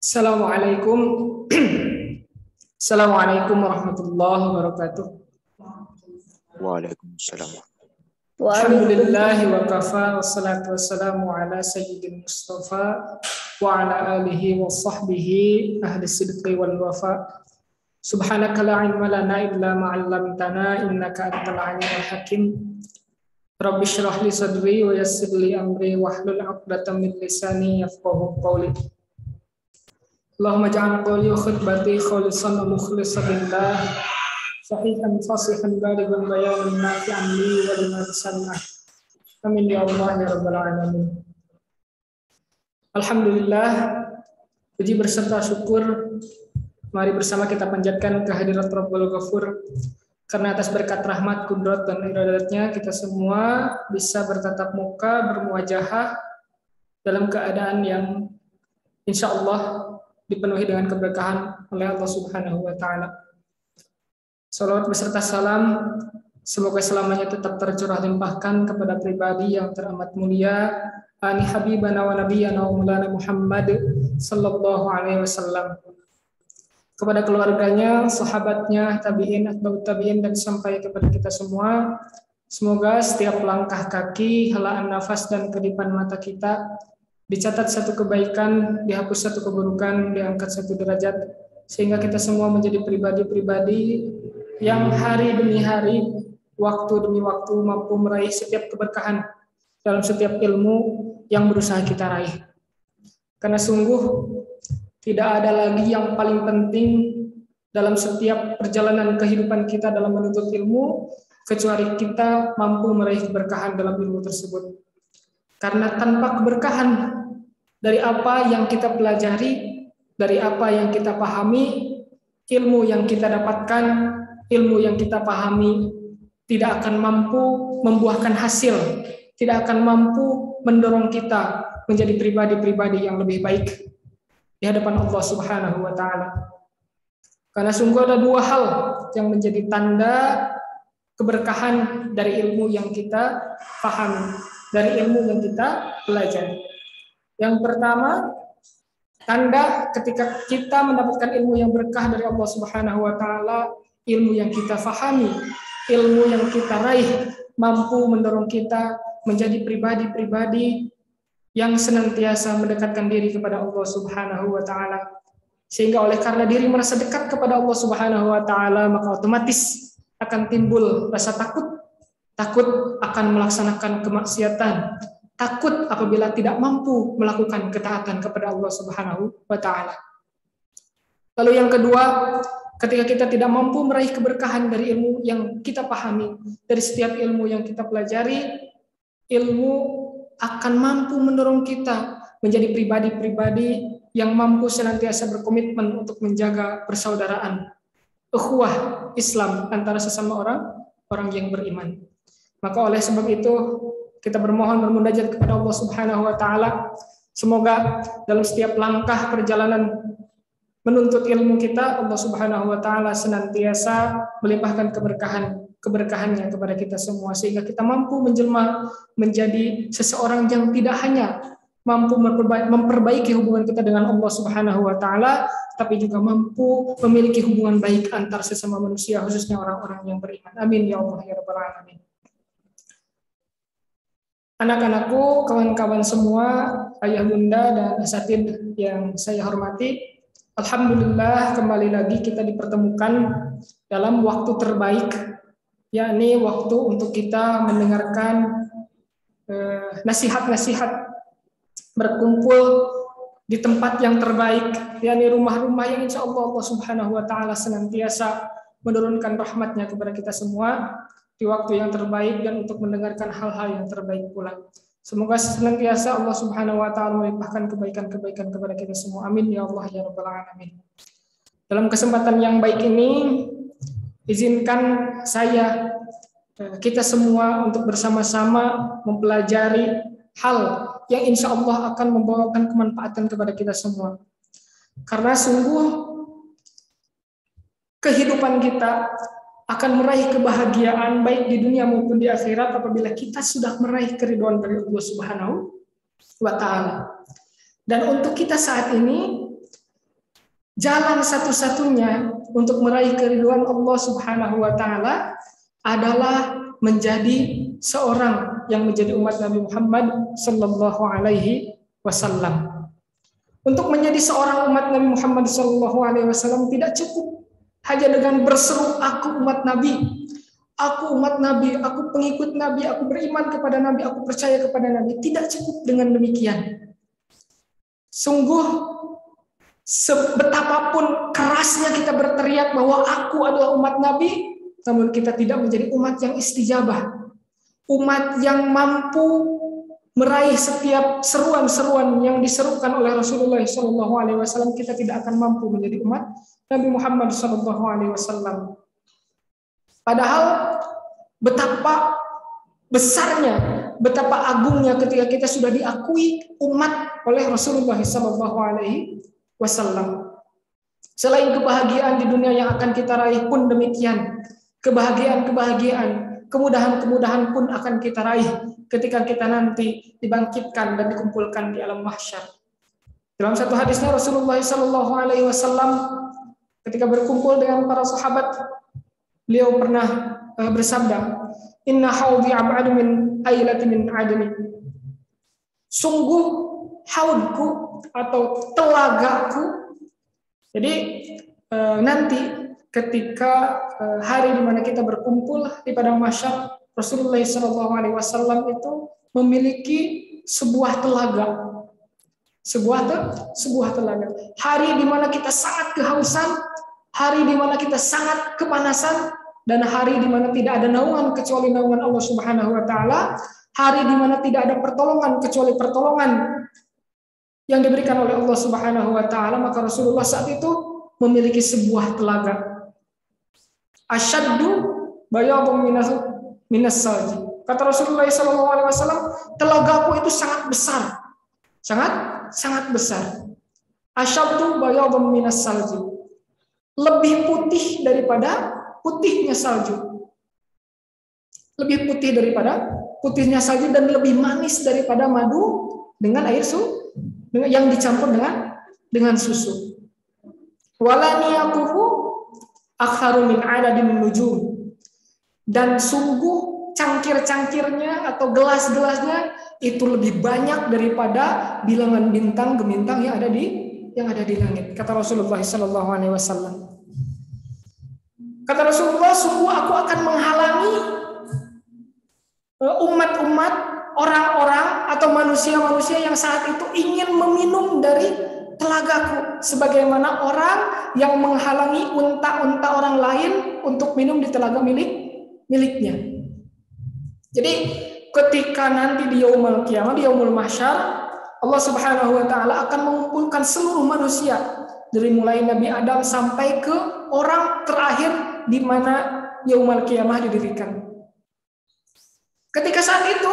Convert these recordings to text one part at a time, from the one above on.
Assalamualaikum. Assalamualaikum warahmatullahi wabarakatuh. Waalaikumsalam. Alhamdulillahi wa kafa wassalatu wassalamu ala sayyidil mustafa wa ala alihi wa sahbihi ahli sidqi wal wafa. Subhanaka la ilma lana illa ma 'allamtana innaka antal alimul hakim. Rabbi shrah li sadri wa yassir li amri wahlul 'uqdatam min lisani yafqahu qawli. Allahumma ja'al qawli wa khutbati khalisan wa mukhlisan lillah sahihan fasihan balighan bayanan nafi'an li wa liman sami'ah. Amin ya Allah ya rabbal alamin. Alhamdulillah, puji berserta syukur mari bersama kita panjatkan kehadirat Rabbul Ghafur, karena atas berkat rahmat, kudrat dan iradatnya kita semua bisa bertatap muka, bermuajahah dalam keadaan yang insya Allah dipenuhi dengan keberkahan oleh Allah Subhanahu wa Ta'ala. Salawat beserta salam semoga selamanya tetap tercurah limpahkan kepada pribadi yang teramat mulia, ani habibana wa nabiyyana wa maulana Muhammad sallallahu alaihi wasallam, kepada keluarganya, sahabatnya, tabi'in, atba'ut tabi'in, dan sampai kepada kita semua. Semoga setiap langkah kaki, helaan nafas, dan kedipan mata kita dicatat satu kebaikan, dihapus satu keburukan, diangkat satu derajat, sehingga kita semua menjadi pribadi-pribadi yang hari demi hari, waktu demi waktu mampu meraih setiap keberkahan dalam setiap ilmu yang berusaha kita raih. Karena sungguh tidak ada lagi yang paling penting dalam setiap perjalanan kehidupan kita dalam menuntut ilmu kecuali kita mampu meraih keberkahan dalam ilmu tersebut. Karena tanpa keberkahan dari apa yang kita pelajari, dari apa yang kita pahami, ilmu yang kita dapatkan, ilmu yang kita pahami tidak akan mampu membuahkan hasil, tidak akan mampu mendorong kita menjadi pribadi-pribadi yang lebih baik di hadapan Allah Subhanahu wa Ta'ala. Karena sungguh ada dua hal yang menjadi tanda keberkahan dari ilmu yang kita pahami, dari ilmu yang kita pelajari. Yang pertama, tanda ketika kita mendapatkan ilmu yang berkah dari Allah Subhanahu wa Ta'ala, ilmu yang kita pahami, ilmu yang kita raih mampu mendorong kita menjadi pribadi-pribadi yang senantiasa mendekatkan diri kepada Allah Subhanahu wa Ta'ala. Sehingga oleh karena diri merasa dekat kepada Allah Subhanahu wa Ta'ala, maka otomatis akan timbul rasa takut akan melaksanakan kemaksiatan, takut apabila tidak mampu melakukan ketaatan kepada Allah Subhanahu wa Ta'ala. Lalu yang kedua, ketika kita tidak mampu meraih keberkahan dari ilmu yang kita pahami, dari setiap ilmu yang kita pelajari, ilmu akan mampu mendorong kita menjadi pribadi-pribadi yang mampu senantiasa berkomitmen untuk menjaga persaudaraan, ukhuwah Islam antara sesama orang yang beriman. Maka oleh sebab itu kita bermohon bermunajat kepada Allah Subhanahu wa Ta'ala, semoga dalam setiap langkah perjalanan menuntut ilmu kita, Allah Subhanahu wa Ta'ala senantiasa melimpahkan keberkahannya kepada kita semua, sehingga kita mampu menjelma menjadi seseorang yang tidak hanya mampu memperbaiki hubungan kita dengan Allah Subhanahu wa Ta'ala, tapi juga mampu memiliki hubungan baik antar sesama manusia, khususnya orang-orang yang beriman. Amin ya Allah ya rabbal alamin. Anak-anakku, kawan-kawan semua, ayah bunda dan asatidz yang saya hormati, alhamdulillah kembali lagi kita dipertemukan dalam waktu terbaik, yakni waktu untuk kita mendengarkan nasihat-nasihat, berkumpul di tempat yang terbaik, yakni rumah-rumah yang insya Allah Allah Subhanahu wa Ta'ala senantiasa menurunkan rahmatnya kepada kita semua di waktu yang terbaik dan untuk mendengarkan hal-hal yang terbaik pula. Semoga senantiasa Allah Subhanahu wa Ta'ala melimpahkan kebaikan-kebaikan kepada kita semua. Amin ya Allah ya rabbal alamin. Dalam kesempatan yang baik ini, izinkan saya, kita semua untuk bersama-sama mempelajari hal yang insya Allah akan membawakan kemanfaatan kepada kita semua. Karena sungguh kehidupan kita akan meraih kebahagiaan baik di dunia maupun di akhirat apabila kita sudah meraih keridhaan dari Allah Subhanahu wa Ta'ala. Dan untuk kita saat ini, jalan satu-satunya untuk meraih keridhaan Allah Subhanahu wa taala adalah menjadi seorang yang menjadi umat Nabi Muhammad sallallahu alaihi wasallam. Untuk menjadi seorang umat Nabi Muhammad sallallahu alaihi wasallam tidak cukup hanya dengan berseru aku umat Nabi, aku umat Nabi, aku pengikut Nabi, aku beriman kepada Nabi, aku percaya kepada Nabi. Tidak cukup dengan demikian. Sungguh betapapun kerasnya kita berteriak bahwa aku adalah umat Nabi, namun kita tidak menjadi umat yang istijabah, umat yang mampu meraih setiap seruan-seruan yang diserukan oleh Rasulullah SAW. Kita tidak akan mampu menjadi umat Nabi Muhammad SAW. Padahal betapa besarnya, betapa agungnya ketika kita sudah diakui umat oleh Rasulullah SAW. Selain kebahagiaan di dunia yang akan kita raih pun demikian, kebahagiaan, kemudahan-kemudahan pun akan kita raih ketika kita nanti dibangkitkan dan dikumpulkan di alam mahsyar. Dalam satu hadisnya Rasulullah SAW ketika berkumpul dengan para sahabat, beliau pernah bersabda, "Inna haudhi ab'adu min ailati min adami." Sungguh haudku atau telagaku. Jadi nanti ketika hari di mana kita berkumpul di padang mahsyar, Rasulullah SAW itu memiliki sebuah telaga. Sebuah telaga. Hari di mana kita sangat kehausan, hari di mana kita sangat kepanasan, dan hari di mana tidak ada naungan kecuali naungan Allah Subhanahu wa taala, hari di mana tidak ada pertolongan kecuali pertolongan yang diberikan oleh Allah Subhanahu wa taala, maka Rasulullah saat itu memiliki sebuah telaga. Asyaddu bayadun minas salji. Kata Rasulullah SAW, telagaku itu sangat besar. Sangat besar. Asyaddu bayadun minas salji. Lebih putih daripada putihnya salju. Lebih putih daripada putihnya salju dan lebih manis daripada madu dengan air yang dicampur dengan susu. Walaniyakuhu aktsaru min adadin nujum. Dan sungguh cangkir-cangkirnya atau gelas-gelasnya itu lebih banyak daripada bilangan bintang gemintang yang ada di langit. Kata Rasulullah SAW. Kata Rasulullah, sungguh aku akan menghalangi umat-umat, orang-orang atau manusia-manusia yang saat itu ingin meminum dari telagaku, sebagaimana orang yang menghalangi unta-unta orang lain untuk minum di telaga miliknya. Jadi ketika nanti di yaumul qiyamah, di yaumul mahsyar, Allah Subhanahu wa taala akan mengumpulkan seluruh manusia dari mulai Nabi Adam sampai ke orang terakhir di mana yaumul qiyamah didirikan. Ketika saat itu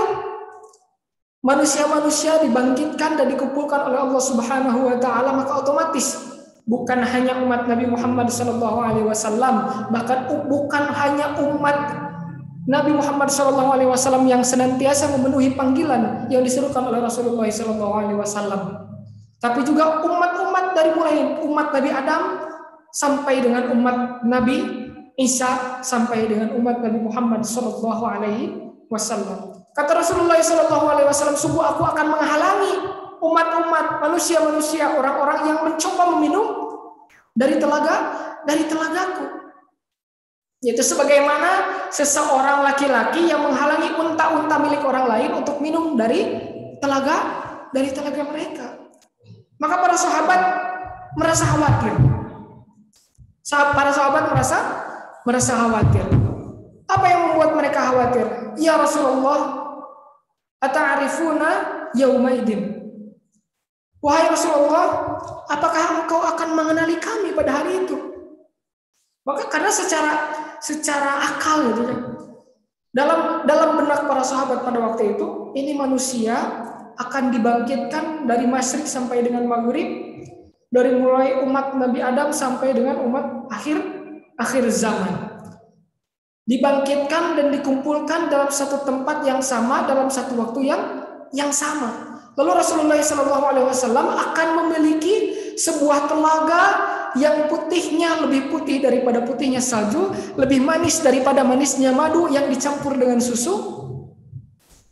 manusia-manusia dibangkitkan dan dikumpulkan oleh Allah Subhanahu wa taala, maka otomatis bukan hanya umat Nabi Muhammad SAW, bahkan bukan hanya umat Nabi Muhammad SAW yang senantiasa memenuhi panggilan yang diserukan oleh Rasulullah SAW, tapi juga umat-umat dari mulai umat Nabi Adam sampai dengan umat Nabi Isa sampai dengan umat Nabi Muhammad SAW. Kata Rasulullah SAW, sungguh aku akan menghalangi umat-umat, manusia-manusia, orang-orang yang mencoba meminum dari telagaku. Yaitu sebagaimana seseorang laki-laki yang menghalangi unta-unta milik orang lain untuk minum dari telaga mereka. Maka para sahabat merasa khawatir. Para sahabat merasa khawatir. Apa yang membuat mereka khawatir? Ya Rasulullah, ata'arifuna yaumaidin. Wahai Rasulullah, apakah engkau akan mengenali kami pada hari itu? Maka karena secara akal gitu ya. Dalam benak para sahabat pada waktu itu, ini manusia akan dibangkitkan dari masyrik sampai dengan maghrib, dari mulai umat Nabi Adam sampai dengan umat akhir zaman. Dibangkitkan dan dikumpulkan dalam satu tempat yang sama dalam satu waktu yang sama. Lalu Rasulullah SAW akan memiliki sebuah telaga yang putihnya lebih putih daripada putihnya salju, lebih manis daripada manisnya madu yang dicampur dengan susu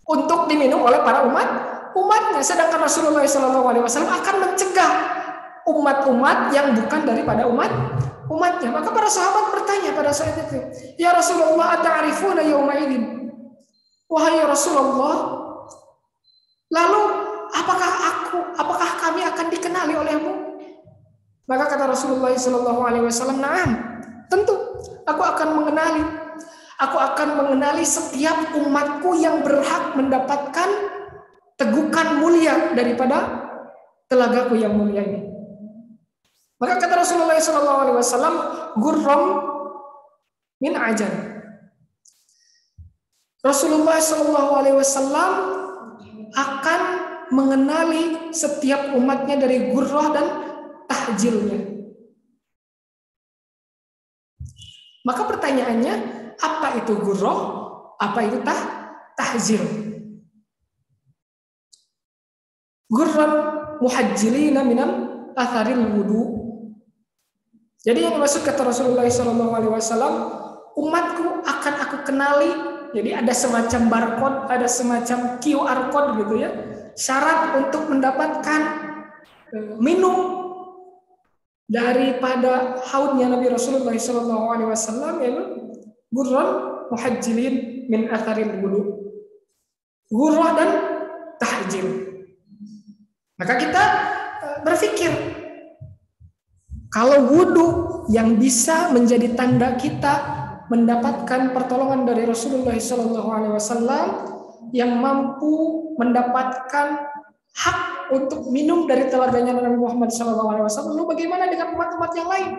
untuk diminum oleh para umatnya. Sedangkan Rasulullah SAW akan mencegah umat-umat yang bukan daripada umatnya. Maka para sahabat bertanya pada saat itu, ya Rasulullah, ata'rifuna yawma idzin? Wahai Rasulullah, lalu apakah kami akan dikenali olehmu? Maka kata Rasulullah SAW, "Na'am, tentu aku akan mengenali. Aku akan mengenali setiap umatku yang berhak mendapatkan tegukan mulia daripada telagaku yang mulia ini." Maka kata Rasulullah SAW, "Gurram min ajan." Rasulullah SAW akan mengenali setiap umatnya dari gurrah dan tahjilnya. Maka pertanyaannya, apa itu gurrah? Apa itu tahjil? Gurran muhajjilina minal atharil wudu. Jadi yang dimaksud kata Rasulullah SAW, umatku akan aku kenali. Jadi ada semacam barcode, ada semacam QR code gitu ya. Syarat untuk mendapatkan minum daripada haudnya Nabi Rasulullah SAW, yaitu gurran muhajjilin min atharil wudu. Gurrah dan tahjil. Maka kita berpikir, kalau wudu yang bisa menjadi tanda kita mendapatkan pertolongan dari Rasulullah SAW yang mampu mendapatkan hak untuk minum dari telaganya Nabi Muhammad SAW, lalu bagaimana dengan umat-umat yang lain?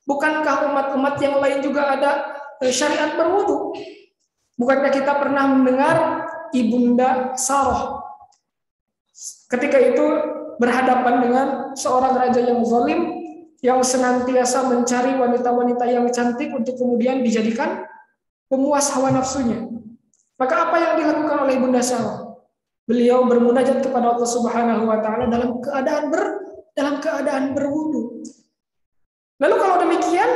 Bukankah umat-umat yang lain juga ada syariat berwudu? Bukankah kita pernah mendengar Ibunda Sarah ketika itu berhadapan dengan seorang raja yang zalim yang senantiasa mencari wanita-wanita yang cantik untuk kemudian dijadikan pemuas hawa nafsunya. Maka apa yang dilakukan oleh Ibunda Sarah? Beliau bermunajat kepada Allah Subhanahu wa taala dalam keadaan berwudu. Lalu kalau demikian,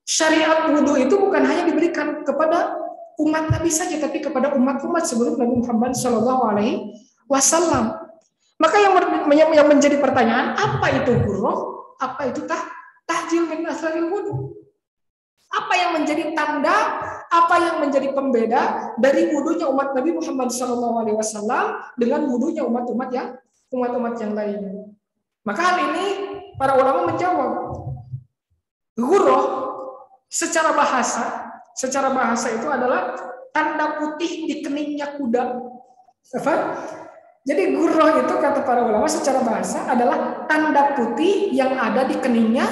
syariat wudu itu bukan hanya diberikan kepada umat Nabi saja, tapi kepada umat-umat sebelum Nabi Muhammad SAW. Maka yang menjadi pertanyaan, apa itu gurrah? Apa itu tahjil min asraril wudu? Apa yang menjadi tanda, apa yang menjadi pembeda dari wudunya umat Nabi Muhammad SAW dengan wudunya umat-umat yang lainnya? Maka hal ini para ulama menjawab, gurrah secara bahasa itu adalah tanda putih di keningnya kuda. Apa? Jadi gurrah itu kata para ulama secara bahasa adalah tanda putih yang ada di keningnya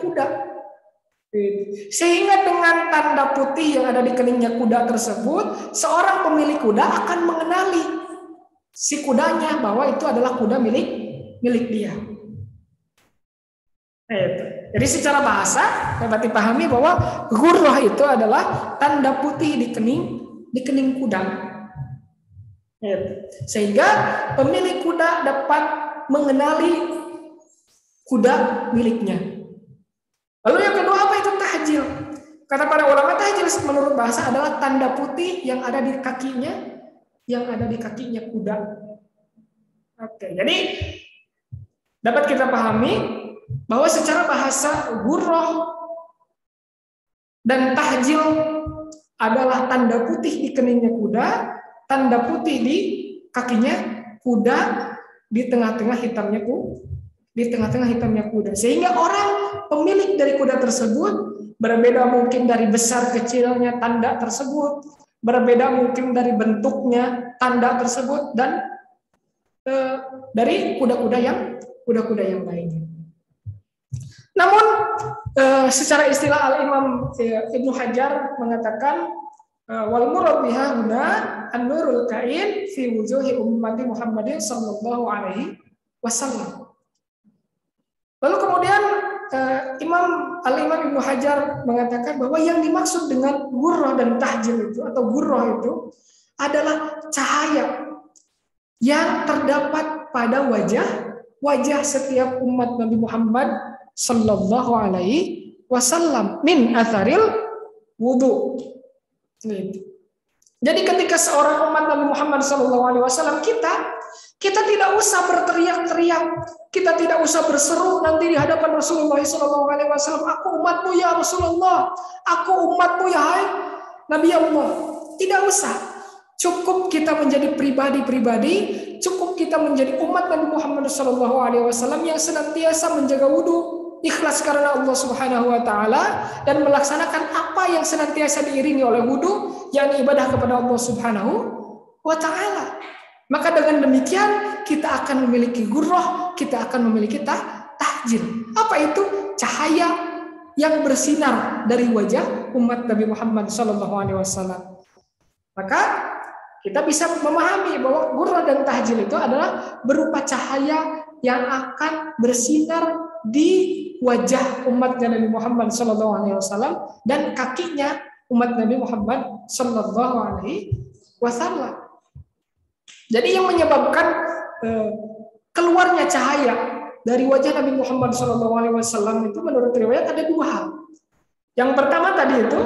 kuda. Sehingga dengan tanda putih yang ada di keningnya kuda tersebut, seorang pemilik kuda akan mengenali si kudanya bahwa itu adalah kuda milik dia. Jadi secara bahasa dapat dipahami bahwa gurrah itu adalah tanda putih di kening kuda. Sehingga pemilik kuda dapat mengenali kuda miliknya. Lalu yang kedua, apa itu tahjil? Kata para ulama, tahjil menurut bahasa adalah tanda putih yang ada di kakinya kuda. Oke, jadi dapat kita pahami bahwa secara bahasa gurrah dan tahjil adalah tanda putih di keningnya kuda, tanda putih di kakinya kuda, di tengah-tengah hitamnya kuda. Sehingga orang pemilik dari kuda tersebut berbeda mungkin dari besar kecilnya tanda tersebut, berbeda mungkin dari bentuknya tanda tersebut, dan dari kuda-kuda yang lainnya. Namun secara istilah Al-Imam Ibnu Hajar mengatakan, wal murad biha huna an-nurul kain fi wujuhi ummati Muhammadin sallallahu alaihi wasallam. Lalu kemudian Al-Imam Ibnu Hajar mengatakan bahwa yang dimaksud dengan gurrah dan tahjil itu atau gurrah itu adalah cahaya yang terdapat pada wajah setiap umat Nabi Muhammad sallallahu alaihi wasallam min atharil wudu. Jadi ketika seorang umat Nabi Muhammad sallallahu alaihi wasallam kita tidak usah berteriak-teriak, kita tidak usah berseru nanti di hadapan Rasulullah sallallahu alaihi wasallam, aku umatmu ya Rasulullah, aku umatmu ya hai Nabi Allah. Tidak usah. Cukup kita menjadi pribadi-pribadi, cukup kita menjadi umat Nabi Muhammad SAW yang senantiasa menjaga wudhu, ikhlas karena Allah Subhanahu Wa Taala, dan melaksanakan apa yang senantiasa diiringi oleh wudhu, yakni ibadah kepada Allah Subhanahu Wa Taala. Maka dengan demikian kita akan memiliki gurrah, kita akan memiliki tahjil. Apa itu? Cahaya yang bersinar dari wajah umat Nabi Muhammad SAW. Maka kita bisa memahami bahwa gurrah dan tahjil itu adalah berupa cahaya yang akan bersinar di wajah umatnya Nabi Muhammad SAW dan kakinya umat Nabi Muhammad SAW. Jadi yang menyebabkan keluarnya cahaya dari wajah Nabi Muhammad SAW itu menurut riwayat ada dua hal. Yang pertama tadi itu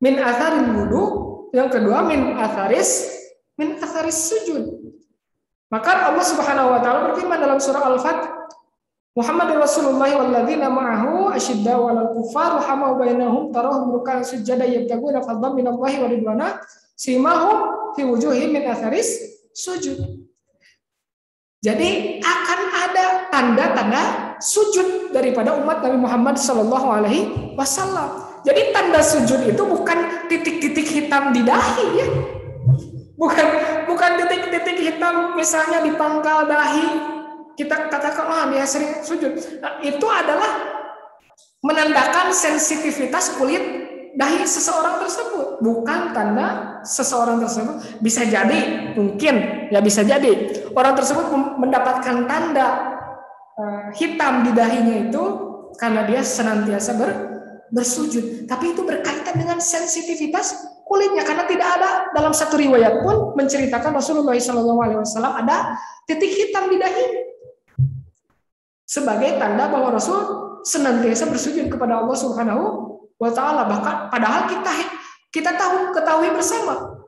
min atharil wudu, yang kedua min atharis sujud. Maka Allah Subhanahu wa taala berfirman dalam surah Al-Fath, Muhammadur Rasulullah walladzina ma'ahu asyiddau 'alal kuffar rahamau bainahum tarahum ruk'an sujada yabtaguna fadlan minallahi wa ridwana simahum fi wujuhihim min atharis sujud. Jadi akan ada tanda-tanda sujud daripada umat Nabi Muhammad sallallahu alaihi wasallam. Jadi tanda sujud itu bukan titik-titik hitam di dahi ya. Bukan titik-titik hitam misalnya di pangkal dahi. Kita katakan dia sering sujud. Nah, itu adalah menandakan sensitivitas kulit dahi seseorang tersebut, bukan tanda seseorang tersebut. Bisa jadi, mungkin ya bisa jadi orang tersebut mendapatkan tanda hitam di dahinya itu karena dia senantiasa bersujud. Tapi itu berkaitan dengan sensitivitas kulitnya, karena tidak ada dalam satu riwayat pun menceritakan Rasulullah SAW ada titik hitam di dahinya sebagai tanda bahwa Rasul senantiasa bersujud kepada Allah Subhanahu wa taala. Bahkan padahal kita ketahui bersama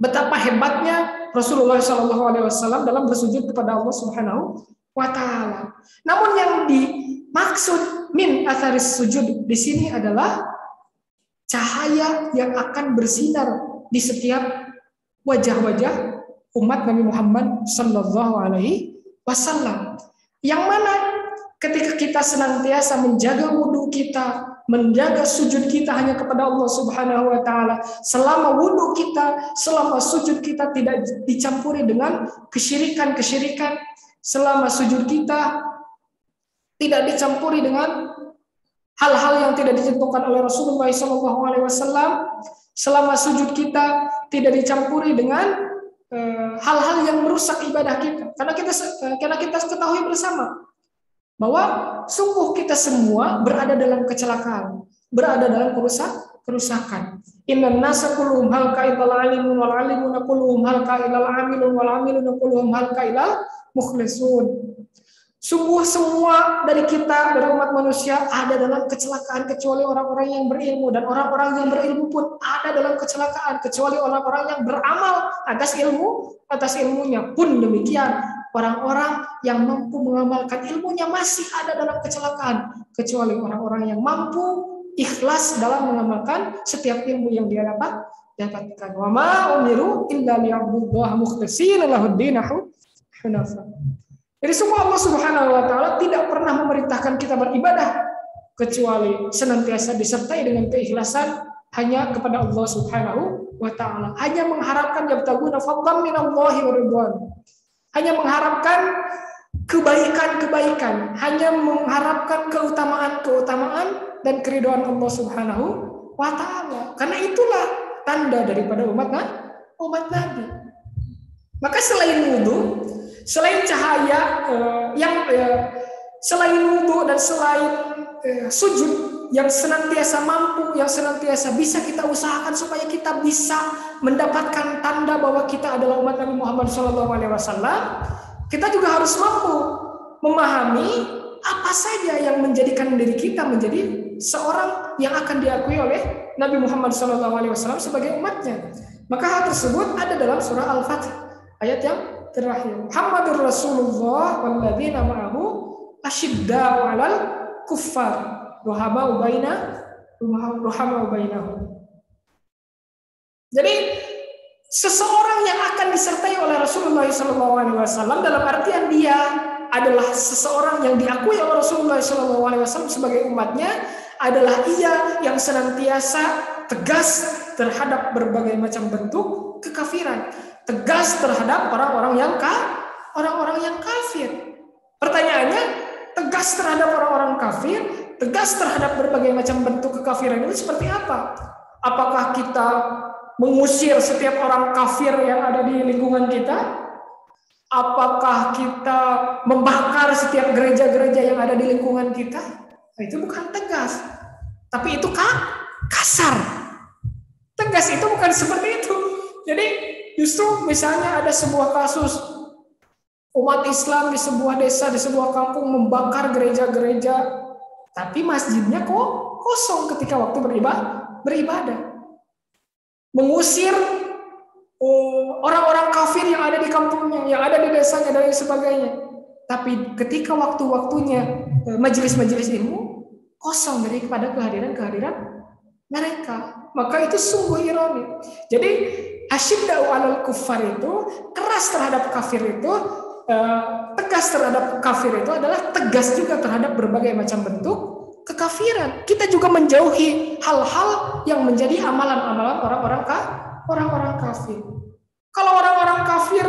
betapa hebatnya Rasulullah SAW dalam bersujud kepada Allah Subhanahu wa taala. Namun yang dimaksud min atharis sujud di sini adalah cahaya yang akan bersinar di setiap wajah-wajah umat Nabi Muhammad sallallahu alaihi wasallam. Yang mana ketika kita senantiasa menjaga wudhu kita, menjaga sujud kita hanya kepada Allah Subhanahu wa taala, selama wudhu kita, selama sujud kita tidak dicampuri dengan kesyirikan-kesyirikan, selama sujud kita tidak dicampuri dengan hal-hal yang tidak ditentukan oleh Rasulullah SAW, selama sujud kita tidak dicampuri dengan hal-hal yang merusak ibadah kita. Karena kita ketahui bersama bahwa sungguh kita semua berada dalam kecelakaan, berada dalam kerusakan. Innan nasa kulluhum halqa ilal alimun wal alimuna kulluhum halqa ilal amilun wal amiluna kulluhum halqa ilal mukhlisun. Sungguh semua dari kita, dari umat manusia ada dalam kecelakaan kecuali orang-orang yang berilmu, dan orang-orang yang berilmu pun ada dalam kecelakaan kecuali orang-orang yang beramal atas ilmunya. Pun demikian, orang-orang yang mampu mengamalkan ilmunya masih ada dalam kecelakaan kecuali orang-orang yang mampu ikhlas dalam mengamalkan setiap ilmu yang dia dapatkan. Wa ma umiru illa liya'budullaha mukhlishina lahud-din hunafa. Jadi semua Allah Subhanahu wa taala tidak pernah memerintahkan kita beribadah kecuali senantiasa disertai dengan keikhlasan hanya kepada Allah Subhanahu wa taala. Hanya mengharapkan yabtaguna fadlan minallahi wa ridwan. Hanya mengharapkan kebaikan-kebaikan, hanya mengharapkan keutamaan-keutamaan dan keridhaan Allah Subhanahu wa taala. Karena itulah tanda daripada umat Nabi. Maka selain wudu, selain cahaya selain wudu dan selain sujud, yang senantiasa mampu, yang senantiasa bisa kita usahakan supaya kita bisa mendapatkan tanda bahwa kita adalah umat Nabi Muhammad SAW. Kita juga harus mampu memahami apa saja yang menjadikan diri kita menjadi seorang yang akan diakui oleh Nabi Muhammad SAW sebagai umatnya. Maka hal tersebut ada dalam surah Al-Fatih ayat yang terakhir. Muhammadur Rasulullah walladzina ma'ahu asyidda'u 'alal kuffar ruhama'u bainahum. Jadi seseorang yang akan disertai oleh Rasulullah SAW dalam artian dia adalah seseorang yang diakui oleh Rasulullah SAW sebagai umatnya adalah ia yang senantiasa tegas terhadap berbagai macam bentuk kekafiran, tegas terhadap orang-orang yang kafir. Pertanyaannya, tegas terhadap orang-orang kafir, tegas terhadap berbagai macam bentuk kekafiran itu seperti apa? Apakah kita mengusir setiap orang kafir yang ada di lingkungan kita? Apakah kita membakar setiap gereja-gereja yang ada di lingkungan kita? Nah, itu bukan tegas, tapi itu kasar. Tegas itu bukan seperti itu. Jadi justru misalnya ada sebuah kasus umat Islam di sebuah desa, di sebuah kampung membakar gereja-gereja, tapi masjidnya kok kosong ketika waktu beribadah. Mengusir orang-orang kafir yang ada di kampungnya, yang ada di desanya dan sebagainya. Tapi ketika waktu-waktunya majelis-majelis ilmu kosong daripada kehadiran mereka. Maka itu sungguh ironi. Jadi asyidda'u 'alal kuffar itu, keras terhadap kafir itu, tegas terhadap kafir itu adalah tegas juga terhadap berbagai macam bentuk kekafiran. Kita juga menjauhi hal-hal yang menjadi amalan-amalan orang-orang kafir. Kalau orang-orang kafir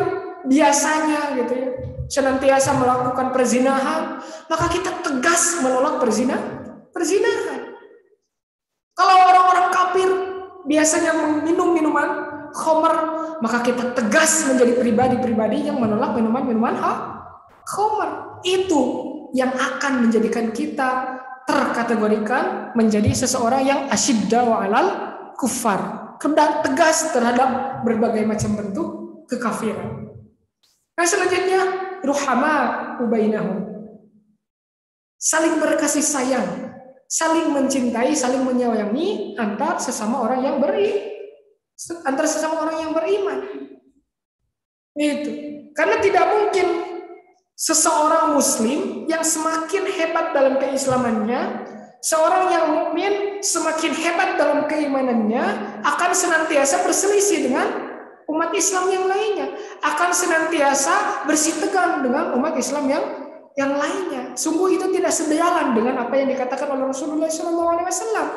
biasanya gitu ya, senantiasa melakukan perzinahan, maka kita tegas menolak perzinahan. Kalau orang-orang kafir biasanya meminum minuman khamr, maka kita tegas menjadi pribadi-pribadi yang menolak minuman khamr. Itu yang akan menjadikan kita terkategorikan menjadi seseorang yang asyidda'u 'alal kuffar, tegas terhadap berbagai macam bentuk kekafiran. Nah, selanjutnya ruhama'u bainahum, saling berkasih sayang, saling mencintai, saling menyayangi antar sesama orang yang beriman. Itu karena tidak mungkin seseorang muslim yang semakin hebat dalam keislamannya, seorang yang mukmin semakin hebat dalam keimanannya akan senantiasa berselisih dengan umat Islam yang lainnya, akan senantiasa bersitegang dengan umat Islam yang lainnya. Sungguh itu tidak sejalan dengan apa yang dikatakan oleh Rasulullah SAW.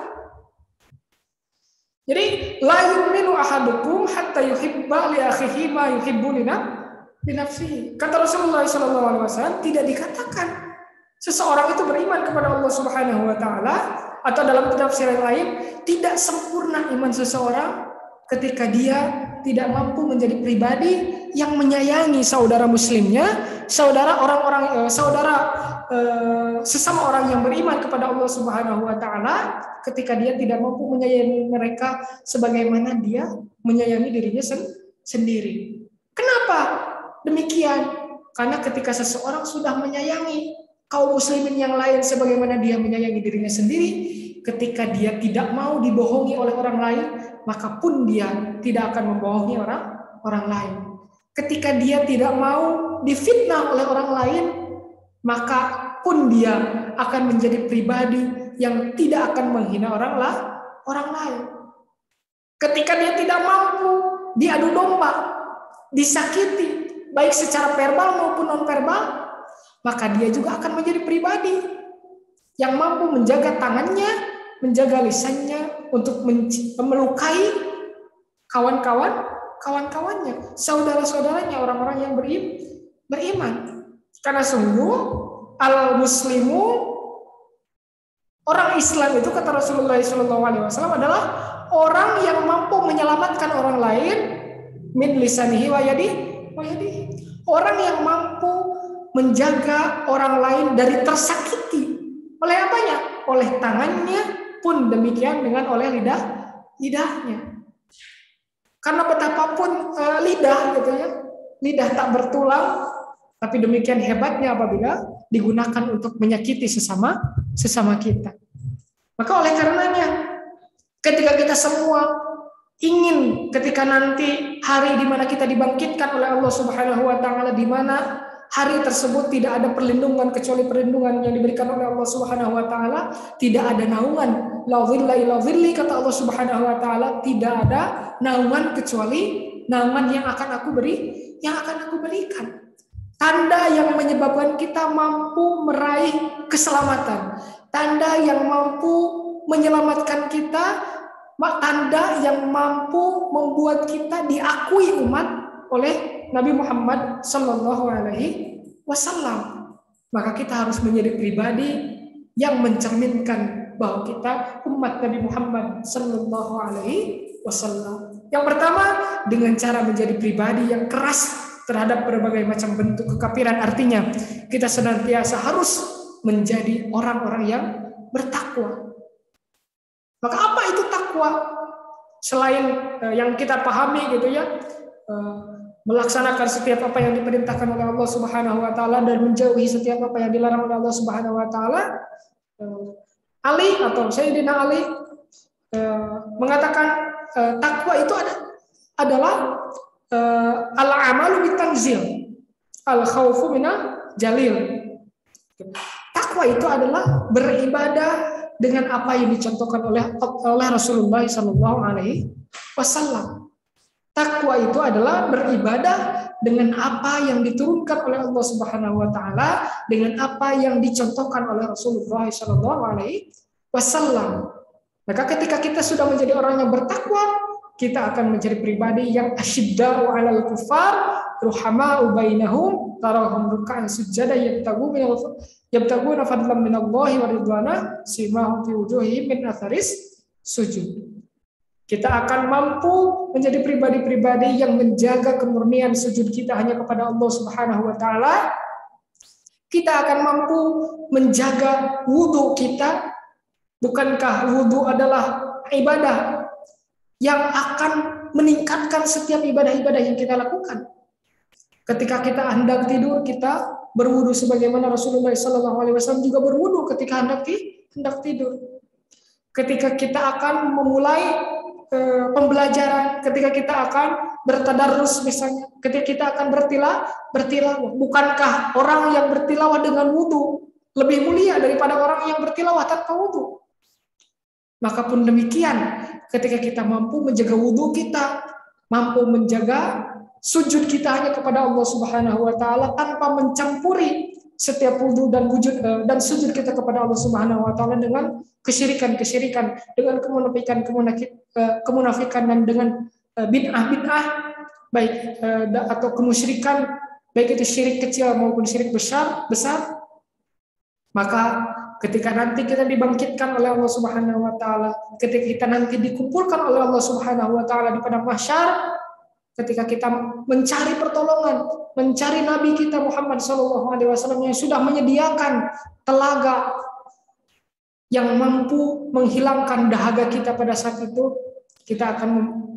Jadi la yu'minu ahadukum hatta yuhibba li akhihi ma yuhibbu li nafsihi. Kata Rasulullah SAW, tidak dikatakan seseorang itu beriman kepada Allah Subhanahu wa taala, atau dalam tafsir yang lain, tidak sempurna iman seseorang ketika dia tidak mampu menjadi pribadi yang menyayangi saudara muslimnya, saudara sesama orang yang beriman kepada Allah Subhanahu wa taala, ketika dia tidak mampu menyayangi mereka sebagaimana dia menyayangi dirinya sendiri. Kenapa demikian? Karena ketika seseorang sudah menyayangi kaum muslimin yang lain sebagaimana dia menyayangi dirinya sendiri, ketika dia tidak mau dibohongi oleh orang lain, maka pun dia tidak akan membohongi orang lain. Ketika dia tidak mau difitnah oleh orang lain, maka pun dia akan menjadi pribadi yang tidak akan menghina orang lain. Ketika dia tidak mampu diadu domba, disakiti, baik secara verbal maupun non-verbal, maka dia juga akan menjadi pribadi yang mampu menjaga tangannya, menjaga lisannya untuk melukai kawan-kawannya, saudara-saudaranya, orang-orang yang beriman. Karena sungguh al-muslimu, orang Islam itu kata Rasulullah SAW adalah orang yang mampu menyelamatkan orang lain min lisanihi wa yadihi. Orang yang mampu menjaga orang lain dari tersakiti oleh apanya? oleh tangannya, pun demikian dengan oleh lidahnya. Karena betapapun lidah gitu ya, lidah tak bertulang, tapi demikian hebatnya apabila digunakan untuk menyakiti sesama kita. Maka oleh karenanya, ketika kita semua ingin ketika nanti hari di mana kita dibangkitkan oleh Allah Subhanahu wa taala, di mana hari tersebut tidak ada perlindungan kecuali perlindungan yang diberikan oleh Allah Subhanahu wa taala, tidak ada naungan. La dhilla illa dhilli, kata Allah Subhanahu wa taala, tidak ada naungan kecuali naungan yang akan aku berikan. Tanda yang menyebabkan kita mampu meraih keselamatan, tanda yang mampu menyelamatkan kita, tanda yang mampu membuat kita diakui umat oleh Nabi Muhammad Sallallahu Alaihi Wasallam. Maka kita harus menjadi pribadi yang mencerminkan bahwa kita umat Nabi Muhammad Sallallahu Alaihi Wasallam. Yang pertama, dengan cara menjadi pribadi yang keras terhadap berbagai macam bentuk kekafiran. Artinya kita senantiasa harus menjadi orang-orang yang bertakwa. Maka apa itu takwa? Selain yang kita pahami gitu ya, melaksanakan setiap apa yang diperintahkan oleh Allah Subhanahu wa taala dan menjauhi setiap apa yang dilarang oleh Allah Subhanahu wa taala. Ali atau Sayyidina Ali mengatakan takwa itu adalah al-amalu bitanzil, al-khaufu minal jalil. Takwa itu adalah beribadah dengan apa yang dicontohkan oleh Rasulullah Sallallahu Alaihi Wasallam. Takwa itu adalah beribadah dengan apa yang diturunkan oleh Allah Subhanahu Wa Taala, dengan apa yang dicontohkan oleh Rasulullah Sallallahu Alaihi Wasallam. Maka ketika kita sudah menjadi orang yang bertakwa, kita akan menjadi pribadi yang asyidda'u 'alal kuffar, ruhama'u bainahum, tarahum ruk'an sujada yabtaguna fadlan minallahi wa ridwana, simahum fi wujuhihim min atharis sujud. Kita akan mampu menjadi pribadi-pribadi yang menjaga kemurnian sujud kita hanya kepada Allah Subhanahu wa taala. Kita akan mampu menjaga wudu kita. Bukankah wudu adalah ibadah yang akan meningkatkan setiap ibadah-ibadah yang kita lakukan? Ketika kita hendak tidur, kita berwudu sebagaimana Rasulullah SAW juga berwudu ketika hendak tidur. Ketika kita akan memulai pembelajaran, ketika kita akan bertadarus misalnya, ketika kita akan bertilawah, bukankah orang yang bertilawah dengan wudu lebih mulia daripada orang yang bertilawah tanpa wudu? Maka pun demikian, ketika kita mampu menjaga wudu kita, mampu menjaga sujud kita hanya kepada Allah Subhanahu wa taala tanpa mencampuri setiap wudu dan sujud kita kepada Allah Subhanahu wa taala dengan kesyirikan, dengan kemunafikan dan dengan bid'ah baik atau kemusyrikan, baik itu syirik kecil maupun syirik besar, maka ketika nanti kita dibangkitkan oleh Allah Subhanahu wa taala, ketika kita nanti dikumpulkan oleh Allah Subhanahu wa taala di padang mahsyar, ketika kita mencari pertolongan, mencari Nabi kita Muhammad SAW yang sudah menyediakan telaga yang mampu menghilangkan dahaga kita pada saat itu, kita akan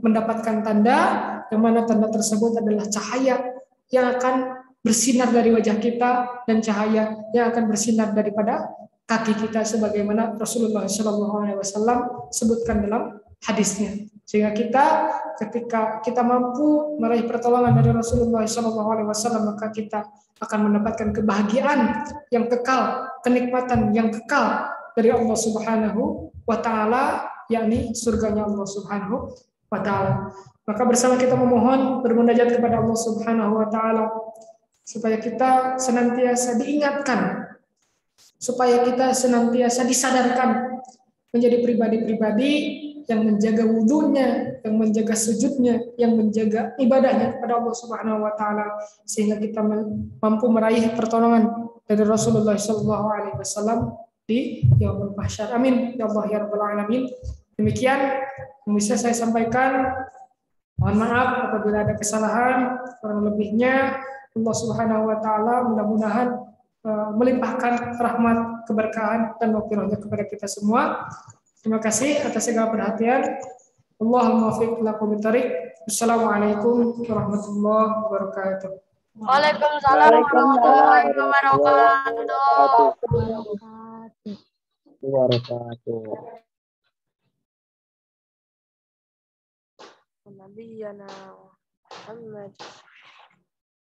mendapatkan tanda yang mana tanda tersebut adalah cahaya yang akan bersinar dari wajah kita dan cahaya yang akan bersinar daripada kaki kita sebagaimana Rasulullah SAW sebutkan dalam hadisnya. Sehingga ketika kita mampu meraih pertolongan dari Rasulullah SAW, maka kita akan mendapatkan kebahagiaan yang kekal, kenikmatan yang kekal dari Allah Subhanahu wa taala, yakni surganya Allah Subhanahu wa taala. Maka bersama kita memohon bermunajat kepada Allah Subhanahu wa taala supaya kita senantiasa diingatkan, supaya kita senantiasa disadarkan menjadi pribadi-pribadi yang menjaga wudunya, yang menjaga sujudnya, yang menjaga ibadahnya kepada Allah Subhanahu wa taala, sehingga kita mampu meraih pertolongan dari Rasulullah sallallahu alaihi wasallam di yaumul mahsyar. Amin ya Allah ya rabbal alamin. Demikian yang bisa saya sampaikan. Mohon maaf apabila ada kesalahan, kurang lebihnya Allah Subhanahu wa taala mudah-mudahan melimpahkan rahmat keberkahan dan maghfirahnya kepada kita semua. Terima kasih atas segala perhatian. Allahumma fiq lakum bitarik. Assalamualaikum warahmatullahi wabarakatuh. Waalaikumsalam warahmatullahi wabarakatuh. Nabi Muhammad